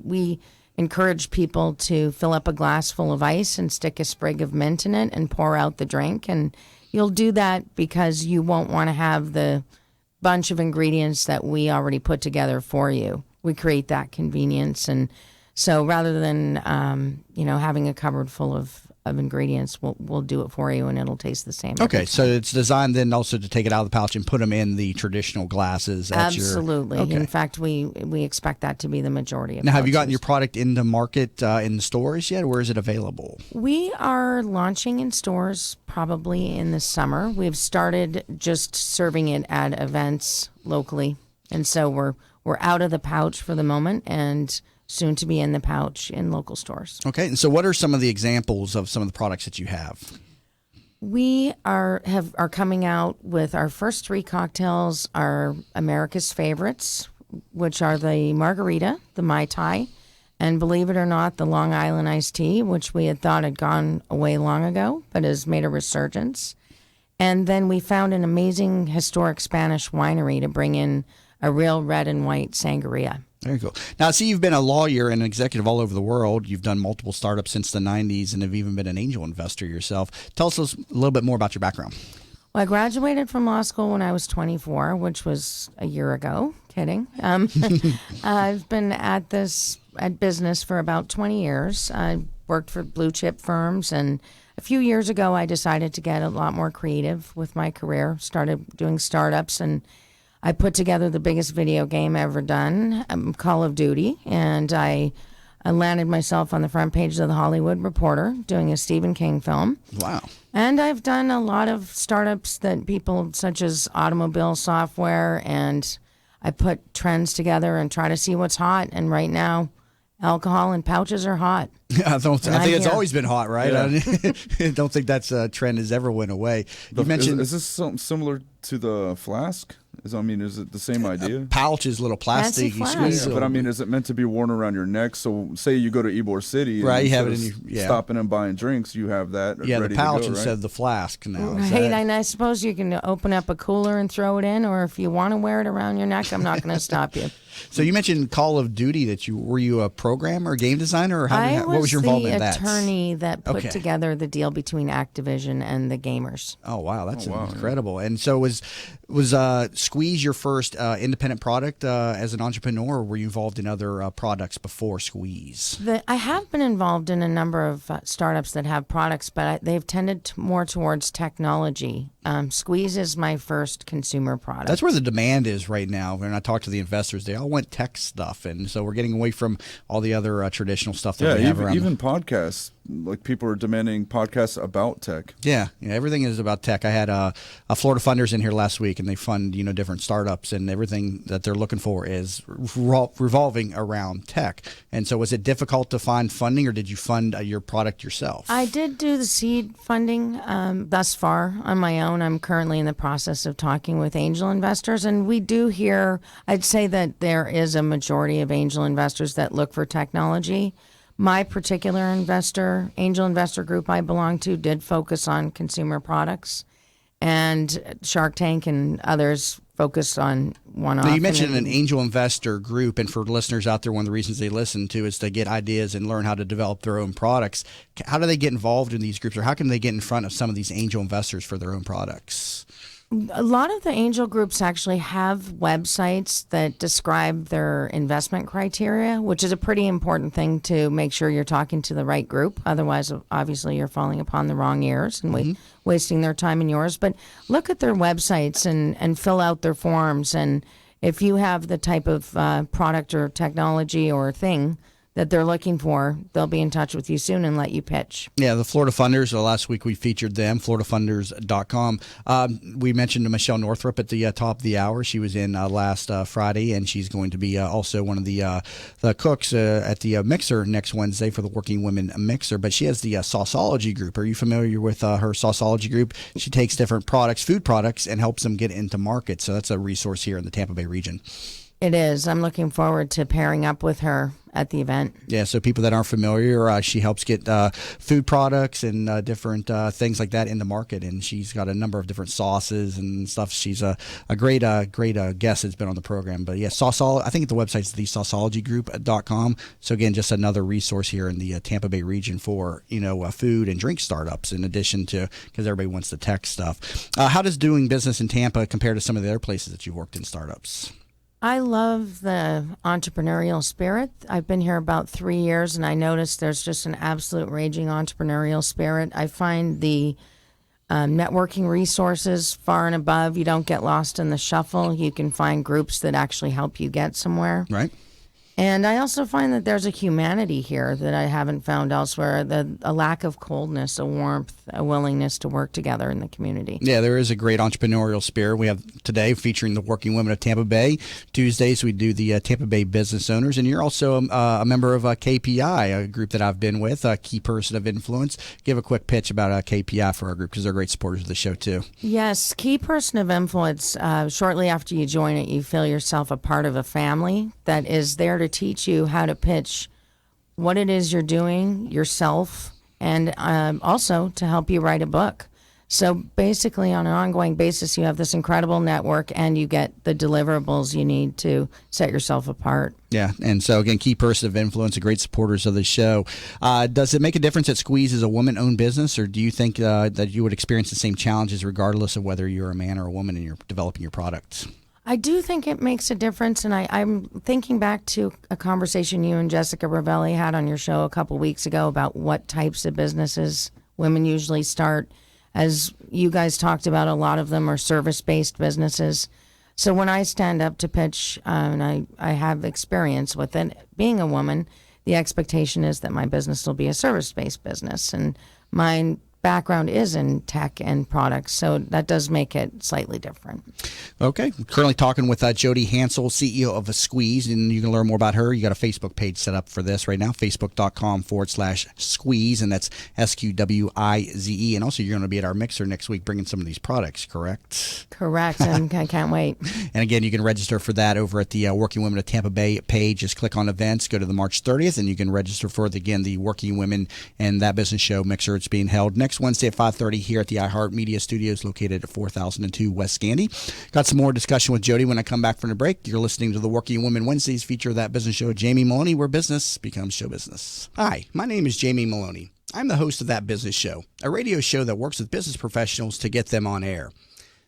We encourage people to fill up a glass full of ice and stick a sprig of mint in it and pour out the drink. And you'll do that because you won't want to have the bunch of ingredients that we already put together for you. We create that convenience, and so rather than having a cupboard full of ingredients, we'll do it for you, and it'll taste the same. Okay, so it's designed then also to take it out of the pouch and put them in the traditional glasses. Absolutely. Okay. In fact, we expect that to be the majority of. Now, have you gotten your product in the market in the stores yet? Where is it available? We are launching in stores probably in the summer. We've started just serving it at events locally, and so we're out of the pouch for the moment, and soon to be in the pouch in local stores. Okay, and so what are some of the examples of some of the products that you have? We are coming out with our first three cocktails are America's favorites, which are the margarita, the Mai Tai, and believe it or not, the Long Island iced tea, which we had thought had gone away long ago, but has made a resurgence. And then we found an amazing historic Spanish winery to bring in a real red and white sangria. Very cool. Now, I see you've been a lawyer and an executive all over the world. You've done multiple startups since the 90s and have even been an angel investor yourself. Tell us a little bit more about your background. Well, I graduated from law school when I was 24, which was a year ago. Kidding. I've been at business for about 20 years. I worked for blue chip firms, and a few years ago, I decided to get a lot more creative with my career, started doing startups, and I put together the biggest video game ever done, Call of Duty, and I landed myself on the front page of the Hollywood Reporter doing a Stephen King film. Wow. And I've done a lot of startups that people, such as automobile software, and I put trends together and try to see what's hot. And right now, Alcohol and pouches are hot. I think it's here. always been hot, right? Yeah. I don't think that's a trend has ever went away. You mentioned is this something similar to the flask? Is it the same idea? Pouches, little plastic. You squeeze but is it meant to be worn around your neck? So say you go to Ybor City, right? And you have it in your stopping and buying drinks. You have that. Yeah, ready the pouch to go, instead right? of the flask now. Right, and I suppose you can open up a cooler and throw it in, or if you want to wear it around your neck, I'm not going to stop you. So you mentioned Call of Duty. Were you a programmer, game designer, or what was your involvement in that? I was the attorney that put together the deal between Activision and the gamers. Oh wow, that's incredible! And so was Squeeze your first independent product as an entrepreneur, or were you involved in other products before Squeeze? I have been involved in a number of startups that have products, but they've tended more towards technology. Squeeze is my first consumer product. That's where the demand is right now. When I talk to the investors, they all want tech stuff, and so we're getting away from all the other traditional stuff that we have around. Even podcasts. Like people are demanding podcasts about tech. Yeah, everything is about tech. I had a Florida funders in here last week, and they fund different startups, and everything that they're looking for is revolving around tech. And so, was it difficult to find funding, or did you fund your product yourself? I did do the seed funding thus far on my own. I'm currently in the process of talking with angel investors, and we do hear. I'd say that there is a majority of angel investors that look for technology. My particular angel investor group I belong to did focus on consumer products, and Shark Tank and others focused on one-off. Now, you mentioned an angel investor group, and for listeners out there, one of the reasons they listen to is to get ideas and learn how to develop their own products. How do they get involved in these groups, or how can they get in front of some of these angel investors for their own products? A lot of the angel groups actually have websites that describe their investment criteria, which is a pretty important thing to make sure you're talking to the right group. Otherwise, obviously, you're falling upon the wrong ears and wasting their time and yours. But look at their websites and fill out their forms. And if you have the type of product or technology or thing that they're looking for, they'll be in touch with you soon and let you pitch. Yeah, the Florida Funders, last week we featured them, floridafunders.com. We mentioned Michelle Northrup at the top of the hour. She was in last Friday, and she's going to be also one of the cooks at the Mixer next Wednesday for the Working Women Mixer. But she has the Sauceology Group. Are you familiar with her Sauceology Group? She takes different products, food products, and helps them get into market. So that's a resource here in the Tampa Bay region. It is. I'm looking forward to pairing up with her at the event. Yeah, so people that aren't familiar, she helps get food products and different things like that in the market, and she's got a number of different sauces and stuff. She's a great guest that's been on the program. But yeah, I think the website's thesauceologygroup.com. So again, just another resource here in the Tampa Bay region for food and drink startups, in addition to, because everybody wants the tech stuff. How does doing business in Tampa compare to some of the other places that you've worked in startups? I love the entrepreneurial spirit. I've been here about 3 years, and I noticed there's just an absolute raging entrepreneurial spirit. I find the networking resources far and above. You don't get lost in the shuffle. You can find groups that actually help you get somewhere. Right. And I also find that there's a humanity here that I haven't found elsewhere, a lack of coldness, a warmth, a willingness to work together in the community. Yeah, there is a great entrepreneurial spirit. We have today featuring the Working Women of Tampa Bay. Tuesdays we do the Tampa Bay Business Owners, and you're also a member of KPI, a group that I've been with, a key person of influence. Give a quick pitch about KPI for our group, because they're great supporters of the show too. Yes, key person of influence. Shortly after you join it, you feel yourself a part of a family that is there to teach you how to pitch what it is you're doing yourself, and also to help you write a book. So basically, on an ongoing basis, you have this incredible network, and you get the deliverables you need to set yourself apart. Yeah, and so again, key person of influence, great supporters of the show. Does it make a difference that Squeeze is a woman-owned business, or do you think that you would experience the same challenges regardless of whether you're a man or a woman and you're developing your product? I do think it makes a difference, and I'm thinking back to a conversation you and Jessica Rivelli had on your show a couple weeks ago about what types of businesses women usually start. As you guys talked about, a lot of them are service-based businesses. So when I stand up to pitch, and I have experience with it, being a woman, the expectation is that my business will be a service-based business. And mine background is in tech and products, so that does make it slightly different. Okay. We're currently talking with Jody Hansel, CEO of Squeeze, and you can learn more about her. You got a Facebook page set up for this right now, facebook.com/Squeeze, and that's SQWIZE. And also, you're going to be at our mixer next week bringing some of these products, correct? Correct, and I can't wait. And again, you can register for that over at the Working Women of Tampa Bay page. Just click on events, go to the March 30th, and you can register for, the Working Women and That Business Show mixer. It's being held next Wednesday at 5:30 here at the iHeart Media Studios located at 4002 West Gandy. Got some more discussion with Jody when I come back from the break. You're listening to the Working Women Wednesdays feature of That Business Show. Jamie Maloney, where business becomes show business. Hi, my name is Jamie Maloney. I'm the host of That Business Show, a radio show that works with business professionals to get them on air.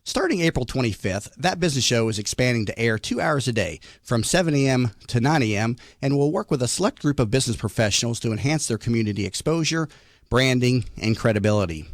Starting April 25th, That Business Show is expanding to air 2 hours a day from 7 a.m. to 9 a.m. and will work with a select group of business professionals to enhance their community exposure, branding, and credibility.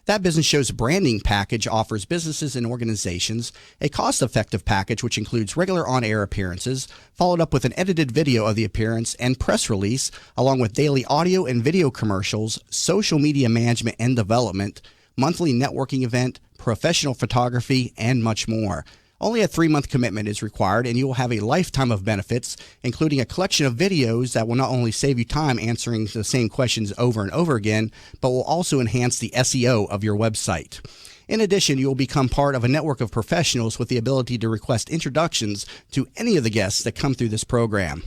That Business Show's branding package offers businesses and organizations a cost-effective package which includes regular on-air appearances, followed up with an edited video of the appearance and press release, along with daily audio and video commercials, social media management and development, monthly networking event, professional photography, and much more. Only a 3-month commitment is required, and you will have a lifetime of benefits, including a collection of videos that will not only save you time answering the same questions over and over again, but will also enhance the SEO of your website. In addition, you will become part of a network of professionals with the ability to request introductions to any of the guests that come through this program.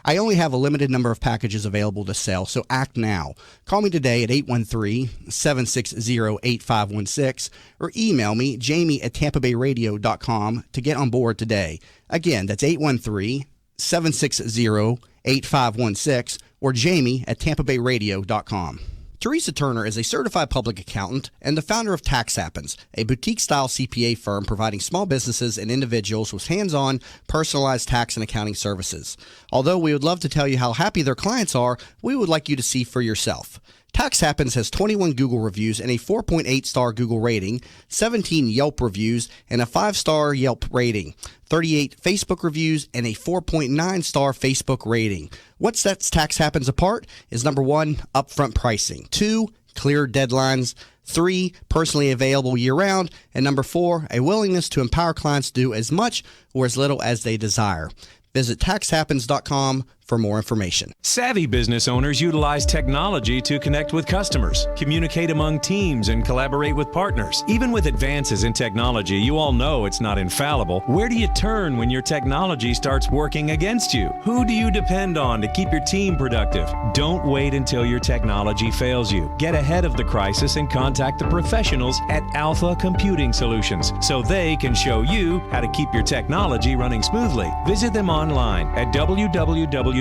I only have a limited number of packages available to sell, so act now. Call me today at 813-760-8516 or email me, jamie@tampabayradio.com, to get on board today. Again, that's 813-760-8516 or jamie@tampabayradio.com. Teresa Turner is a certified public accountant and the founder of Tax Happens, a boutique-style CPA firm providing small businesses and individuals with hands-on, personalized tax and accounting services. Although we would love to tell you how happy their clients are, we would like you to see for yourself. Tax Happens has 21 Google reviews and a 4.8-star Google rating, 17 Yelp reviews, and a 5-star Yelp rating, 38 Facebook reviews, and a 4.9-star Facebook rating. What sets Tax Happens apart is number 1, upfront pricing, 2, clear deadlines, 3, personally available year-round, and number 4, a willingness to empower clients to do as much or as little as they desire. Visit taxhappens.com for more information. Savvy business owners utilize technology to connect with customers, communicate among teams, and collaborate with partners. Even with advances in technology, you all know it's not infallible. Where do you turn when your technology starts working against you? Who do you depend on to keep your team productive? Don't wait until your technology fails you. Get ahead of the crisis and contact the professionals at Alpha Computing Solutions so they can show you how to keep your technology running smoothly. Visit them online at www.alphacomputing.com.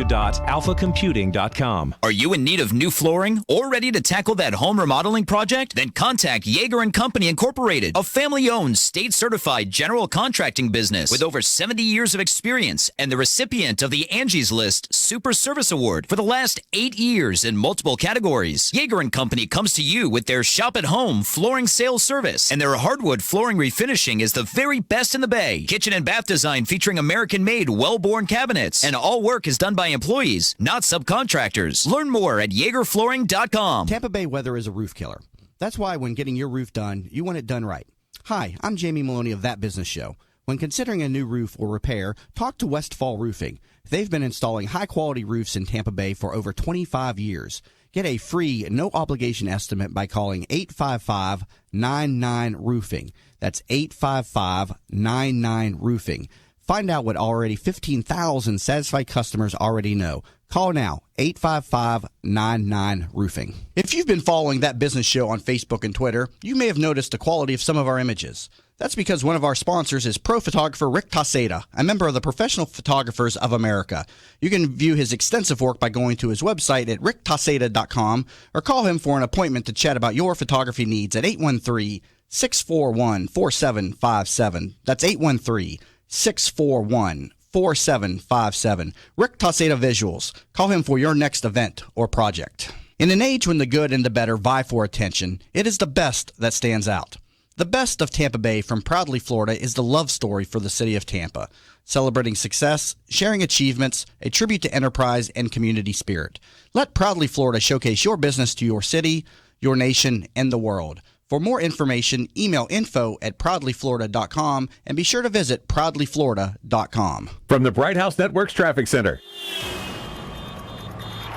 Are you in need of new flooring or ready to tackle that home remodeling project? Then contact Yeager & Company Incorporated, a family-owned, state-certified general contracting business with over 70 years of experience and the recipient of the Angie's List Super Service Award for the last 8 years in multiple categories. Yeager & Company comes to you with their shop-at-home flooring sales service, and their hardwood flooring refinishing is the very best in the Bay. Kitchen and bath design featuring American-made, well-born cabinets, and all work is done by employees, not subcontractors. Learn more at YeagerFlooring.com. Tampa Bay weather is a roof killer. That's why when getting your roof done, you want it done right. Hi, I'm Jamie Maloney of That Business Show. When considering a new roof or repair, talk to Westfall Roofing. They've been installing high-quality roofs in Tampa Bay for over 25 years. Get a free, no-obligation estimate by calling 855-99-ROOFING. That's 855-99-ROOFING. Find out what already 15,000 satisfied customers already know. Call now, 855-99-ROOFING. If you've been following That Business Show on Facebook and Twitter, you may have noticed the quality of some of our images. That's because one of our sponsors is pro photographer Rick Taseda, a member of the Professional Photographers of America. You can view his extensive work by going to his website at ricktaseda.com or call him for an appointment to chat about your photography needs at 813-641-4757. That's 813-641-4757. Rick Taseda Visuals. Call him for your next event or project. In an age when the good and the better vie for attention, it is the best that stands out. The best of Tampa Bay from Proudly Florida is the love story for the city of Tampa, celebrating success, sharing achievements, a tribute to enterprise and community spirit. Let Proudly Florida showcase your business to your city, your nation, and the world. For more information, email info@proudlyflorida.com and be sure to visit proudlyflorida.com. From the Bright House Networks Traffic Center.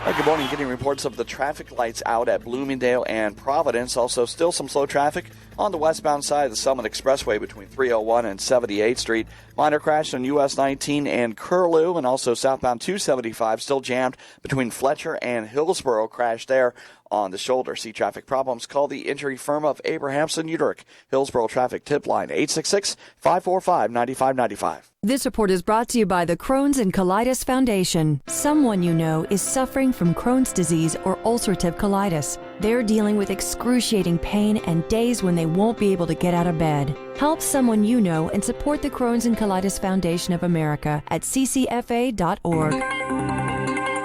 Good morning. Getting reports of the traffic lights out at Bloomingdale and Providence. Also, still some slow traffic on the westbound side of the Summit Expressway between 301 and 78th Street. Minor crash on US 19 and Curlew, and also southbound 275 still jammed between Fletcher and Hillsborough. Crash there on the shoulder. See traffic problems? Call the injury firm of Abrahamson Udrich. Hillsborough Traffic Tip Line 866-545-9595. This report is brought to you by the Crohn's and Colitis Foundation. Someone you know is suffering from Crohn's disease or ulcerative colitis. They're dealing with excruciating pain and days when they won't be able to get out of bed. Help someone you know and support the Crohn's and Colitis Foundation of America at ccfa.org.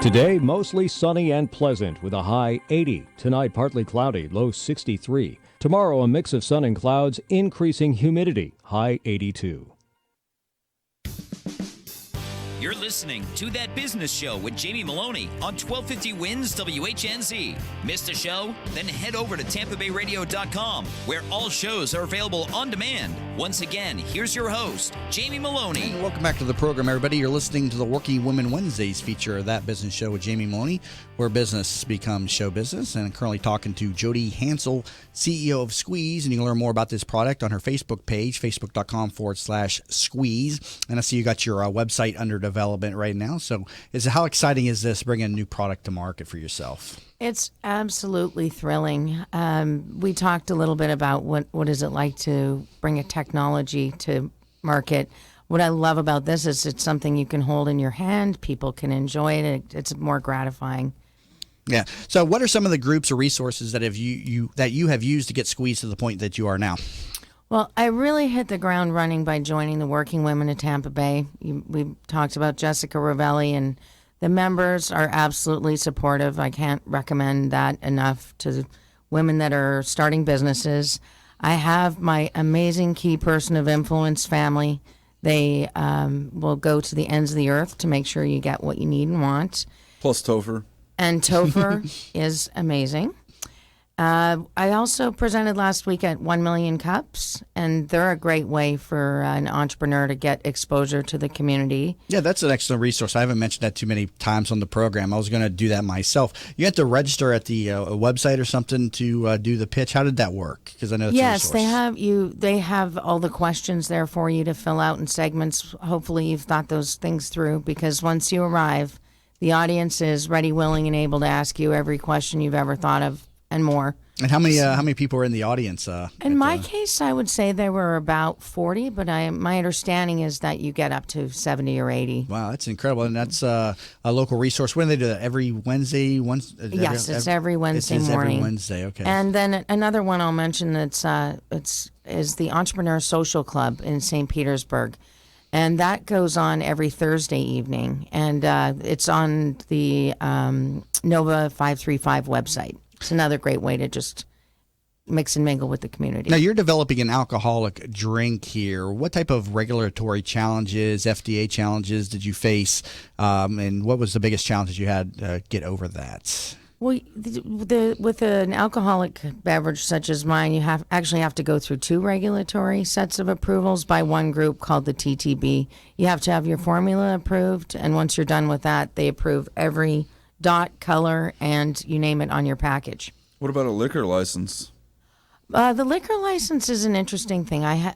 Today, mostly sunny and pleasant with a high 80. Tonight, partly cloudy, low 63. Tomorrow, a mix of sun and clouds, increasing humidity, high 82. You're listening to That Business Show with Jamie Maloney on 1250 Wins WHNZ. Missed a show? Then head over to TampaBayRadio.com, where all shows are available on demand. Once again, here's your host, Jamie Maloney. And welcome back to the program, everybody. You're listening to the Working Women Wednesdays feature of That Business Show with Jamie Maloney, where business becomes show business. And I'm currently talking to Jody Hansel, CEO of Squeeze. And you can learn more about this product on her Facebook page, facebook.com/Squeeze. And I see you got your website under development right now. So how exciting is this, bringing a new product to market for yourself? It's absolutely thrilling. We talked a little bit about what is it like to bring a technology to market. What I love about this is it's something you can hold in your hand. People can enjoy it. It's more gratifying. Yeah. So what are some of the groups or resources that you have used to get Squeeze to the point that you are now? Well, I really hit the ground running by joining the Working Women of Tampa Bay. We talked about Jessica Rivelli, and the members are absolutely supportive. I can't recommend that enough to women that are starting businesses. I have my amazing key person of influence family. They will go to the ends of the earth to make sure you get what you need and want. Plus Topher. And Topher is amazing. I also presented last week at 1 Million Cups, and they're a great way for an entrepreneur to get exposure to the community. Yeah, that's an excellent resource. I haven't mentioned that too many times on the program. I was going to do that myself. You had to register at the website or something to do the pitch. How did that work? Because I know it's a resource. They have all the questions there for you to fill out in segments. Hopefully you've thought those things through, because once you arrive, the audience is ready, willing, and able to ask you every question you've ever thought of and more. And how many people are in the audience? In my case, I would say there were about 40, but my understanding is that you get up to 70 or 80. Wow, that's incredible. And that's a local resource. When do they do that? Every Wednesday? Yes, it's every Wednesday morning. Every Wednesday, okay. And then another one I'll mention is the Entrepreneur Social Club in St. Petersburg. And that goes on every Thursday evening. And it's on the Nova 535 website. It's another great way to just mix and mingle with the community. Now, you're developing an alcoholic drink here. What type of regulatory challenges, FDA challenges did you face? And what was the biggest challenge you had to get over that? Well, with an alcoholic beverage such as mine, you actually have to go through two regulatory sets of approvals by one group called the TTB. You have to have your formula approved, and once you're done with that, they approve every dot, color, and you name it on your package. What about a liquor license? The liquor license is an interesting thing. I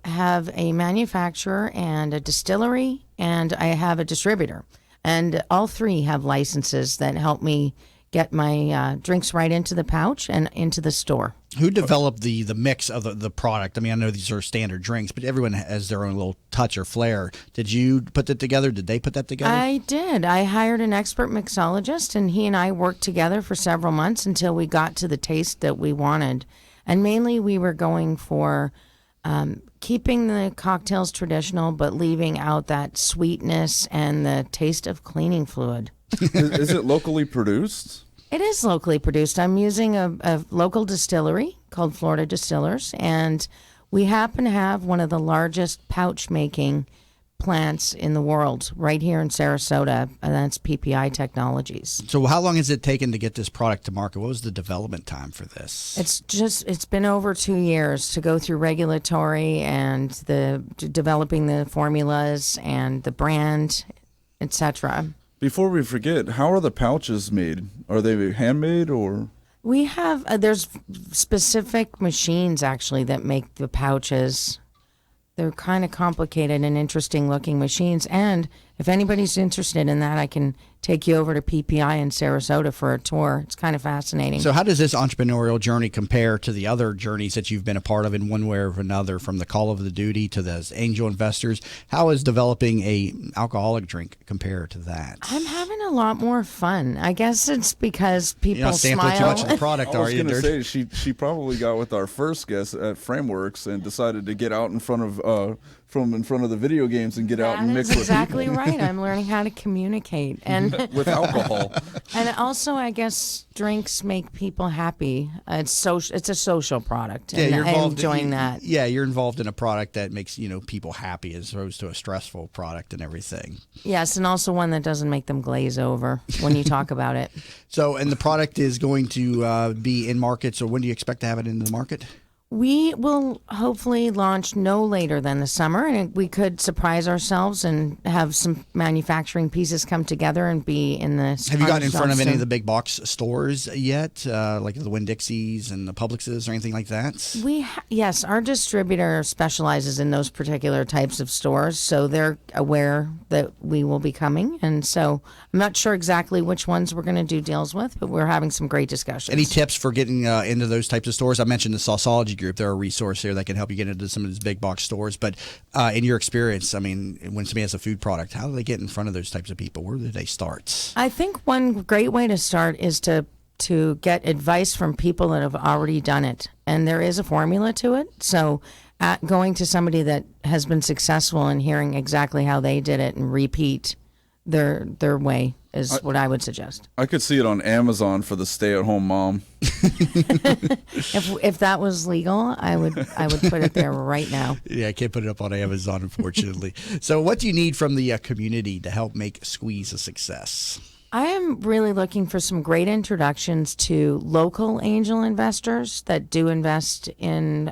have a manufacturer and a distillery, and I have a distributor. And all three have licenses that help me get my drinks right into the pouch and into the store. Who developed the mix of the product? I mean, I know these are standard drinks, but everyone has their own little touch or flair. Did you put that together? Did they put that together? I did. I hired an expert mixologist, and he and I worked together for several months until we got to the taste that we wanted. And mainly we were going for keeping the cocktails traditional, but leaving out that sweetness and the taste of cleaning fluid. Is it locally produced? It is locally produced. I'm using a local distillery called Florida Distillers, and we happen to have one of the largest pouch making plants in the world right here in Sarasota, and that's PPI Technologies. So how long has it taken to get this product to market? What was the development time for this? It's been over 2 years to go through regulatory and developing the formulas and the brand, etc. Before we forget, how are the pouches made? Are they handmade or? We have, there's specific machines actually that make the pouches. They're kind of complicated and interesting looking machines. And if anybody's interested in that, I can take you over to PPI in Sarasota for a tour. It's kind of fascinating. So how does this entrepreneurial journey compare to the other journeys that you've been a part of in one way or another, from the call of the duty to the angel investors? How is developing a alcoholic drink compare to that? I'm having a lot more fun. I guess it's because people You're not sampling smile. too much of the product, I are was you? going to say, she probably got with our first guest at Frameworks and decided to get out in front of the video games and get out and mix That's with exactly people. right. I'm learning how to communicate and with alcohol. And also, I guess drinks make people happy. It's a social product. Yeah, and you're I'm involved. enjoying that. Yeah, you're involved in a product that makes people happy as opposed to a stressful product and everything. Yes, and also one that doesn't make them glaze over when you talk about it. So, and the product is going to be in market. So, when do you expect to have it in the market? We will hopefully launch no later than the summer, and we could surprise ourselves and have some manufacturing pieces come together and be in the. Have you gotten in front of any of the big box stores yet, like the Winn-Dixies and the Publixes or anything like that? Yes, our distributor specializes in those particular types of stores, so they're aware that we will be coming, and so I'm not sure exactly which ones we're going to do deals with, but we're having some great discussions. Any tips for getting into those types of stores? I mentioned the Sauceology Group. They're a resource here that can help you get into some of these big box stores. But in your experience, I mean, when somebody has a food product, how do they get in front of those types of people? Where do they start? I think one great way to start is to get advice from people that have already done it. And there is a formula to it. So going to somebody that has been successful and hearing exactly how they did it and repeat their way is what I would suggest. I could see it on Amazon for the stay-at-home mom. If that was legal, I would put it there right now. Yeah, I can't put it up on Amazon, unfortunately. So what do you need from the community to help make Squeeze a success? I am really looking for some great introductions to local angel investors that do invest in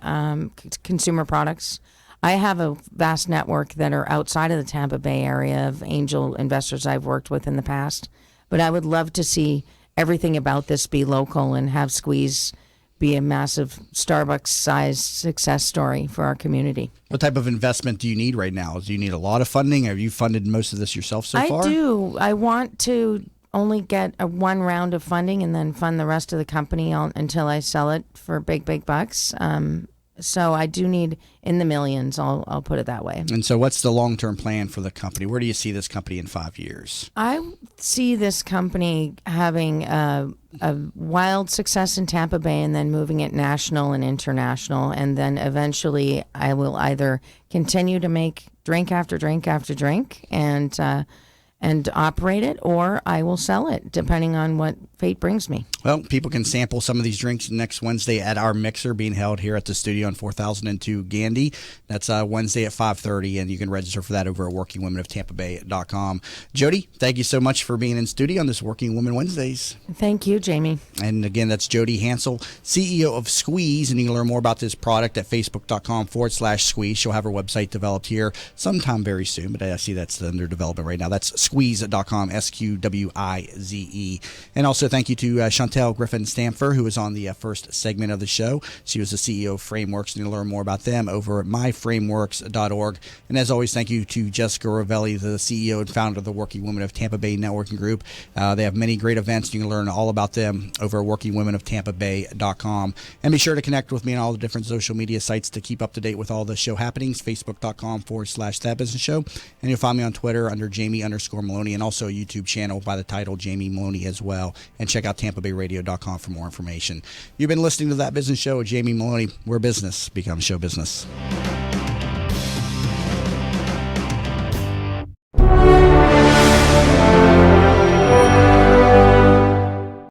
consumer products. I have a vast network that are outside of the Tampa Bay area of angel investors I've worked with in the past, but I would love to see everything about this be local and have Squeeze be a massive Starbucks-sized success story for our community. What type of investment do you need right now? Do you need a lot of funding? Have you funded most of this yourself so far? I do. I want to only get one round of funding and then fund the rest of the company until I sell it for big bucks. So I do need in the millions, I'll put it that way. And so what's the long-term plan for the company? Where do you see this company in 5 years? I see this company having a wild success in Tampa Bay and then moving it national and international. And then eventually I will either continue to make drink after drink after drink and operate it, or I will sell it, depending on what fate brings me. Well, people can sample some of these drinks next Wednesday at our mixer being held here at the studio on 4002 Gandy. That's Wednesday at 5:30, and you can register for that over at workingwomenoftampabay.com. Jody, thank you so much for being in studio on this Working Women Wednesdays. Thank you, Jamie. And again, that's Jody Hansel, CEO of Squeeze, and you can learn more about this product at facebook.com/Squeeze. She'll have her website developed here sometime very soon, but I see that's under development right now. That's squeeze.com, SQWIZE. And also thank you to Chantel Griffin-Stamfer, who was on the first segment of the show. She was the CEO of Frameworks, and you can learn more about them over at myframeworks.org. And as always, thank you to Jessica Rivelli, the CEO and founder of the Working Women of Tampa Bay Networking Group. They have many great events. You can learn all about them over at workingwomenoftampabay.com. And be sure to connect with me on all the different social media sites to keep up to date with all the show happenings, facebook.com/That Business Show. And you'll find me on Twitter under Jamie_Maloney, and also a YouTube channel by the title Jamie Maloney as well. And check out TampaBayRadio.com for more information. You've been listening to That Business Show with Jamie Maloney, where business becomes show business.